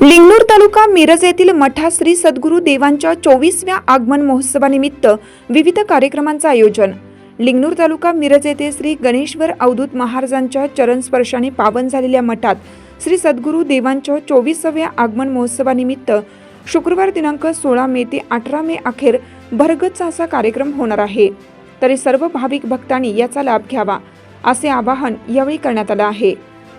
लिंगणूर तालुका मिरज येथील मठा श्री सद्गुरू देवांच्या 24व्या आगमन महोत्सवानिमित्त विविध कार्यक्रमांचे आयोजन। लिंगणूर तालुका मिरज येथे श्री गणेश्वर अवधूत महाराजांच्या चरण स्पर्शाने पावन झालेल्या मठात श्री सद्गुरू देवांच्या 24व्या आगमन महोत्सवानिमित्त शुक्रवार दिनांक 16 मे ते 18 मे अखेर भरगच्च असा कार्यक्रम होणार आहे। तरी सर्व भाविक भक्तांनी याचा लाभ घ्यावा असे आवाहन यावेळी करण्यात आले आहे।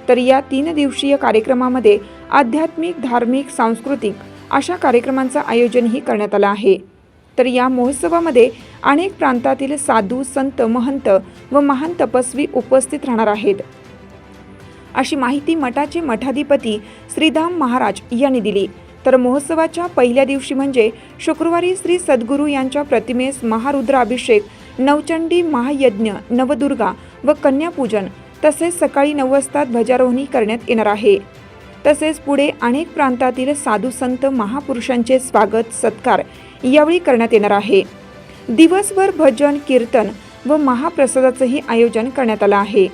तर या 3 दिवसीय कार्यक्रमामध्ये आध्यात्मिक, धार्मिक, सांस्कृतिक अशा कार्यक्रमांचे आयोजनही करण्यात आले आहे। तर या महोत्सवामध्ये अनेक प्रांतातील साधू, संत, महंत व महान तपस्वी उपस्थित राहणार आहेत अशी माहिती मठाचे मठाधिपती श्रीधाम महाराज यांनी दिली। तर महोत्सवाच्या पहिल्या दिवशी म्हणजे शुक्रवारी श्री सद्गुरू यांच्या प्रतिमेस महारुद्राभिषेक, नवचंडी महायज्ञ, नवदुर्गा व कन्यापूजन तसेच सकाळी 9 वाजता ध्वजारोहणी करण्यात येणार आहे। तसेच पुढे अनेक प्रांतातील साधू संत महापुरुषांचे स्वागत सत्कार यावेळी करण्यात येणार आहे। दिवसभर भजन, कीर्तन व महाप्रसादाचेही आयोजन करण्यात आले आहे।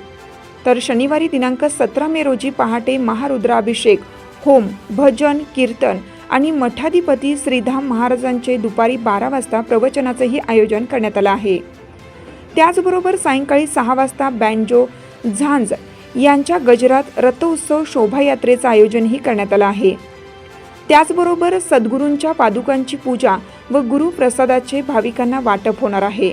तर शनिवारी दिनांक 17 मे रोजी पहाटे महारुद्राभिषेक, होम, भजन, कीर्तन आणि मठाधिपती श्रीधाम महाराजांचे दुपारी 12 वाजता प्रवचनाचेही आयोजन करण्यात आले आहे। त्याचबरोबर सायंकाळी 6 वाजता बँजो, झांज यांच्या गजरात रथोत्सव शोभायात्रेचे आयोजनही करण्यात आले आहे। त्याचबरोबर सद्गुरूंच्या पादुकांची पूजा व गुरुप्रसादाचे भाविकांना वाटप होणार आहे।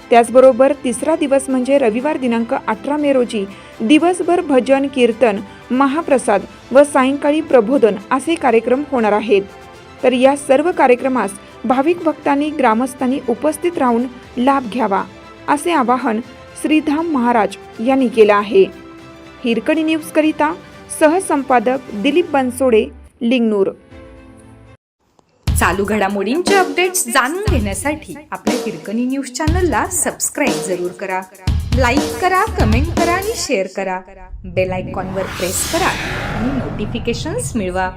त्याचबरोबर तिसरा दिवस म्हणजे रविवार दिनांक 18 मे रोजी दिवसभर भजन, कीर्तन, महाप्रसाद व सायंकाळी प्रबोधन असे कार्यक्रम होणार आहेत। तर या सर्व कार्यक्रमास भाविक भक्तांनी, ग्रामस्थांनी उपस्थित राहून लाभ घ्यावा असे आवाहन श्रीधाम महाराज यांनी केले आहे। हिरकणी न्यूज करिता सहसंपादक दिलीप बनसोडे, लिंगणूर। चालू घडामोडींचे अपडेट्स जाणून घेण्यासाठी आपल्या हिरकणी न्यूज चॅनलला सबस्क्राईब जरूर करा, लाईक करा, कमेंट करा आणि शेअर करा। बेल आयकॉनवर प्रेस करा आणि नोटिफिकेशन्स मिळवा।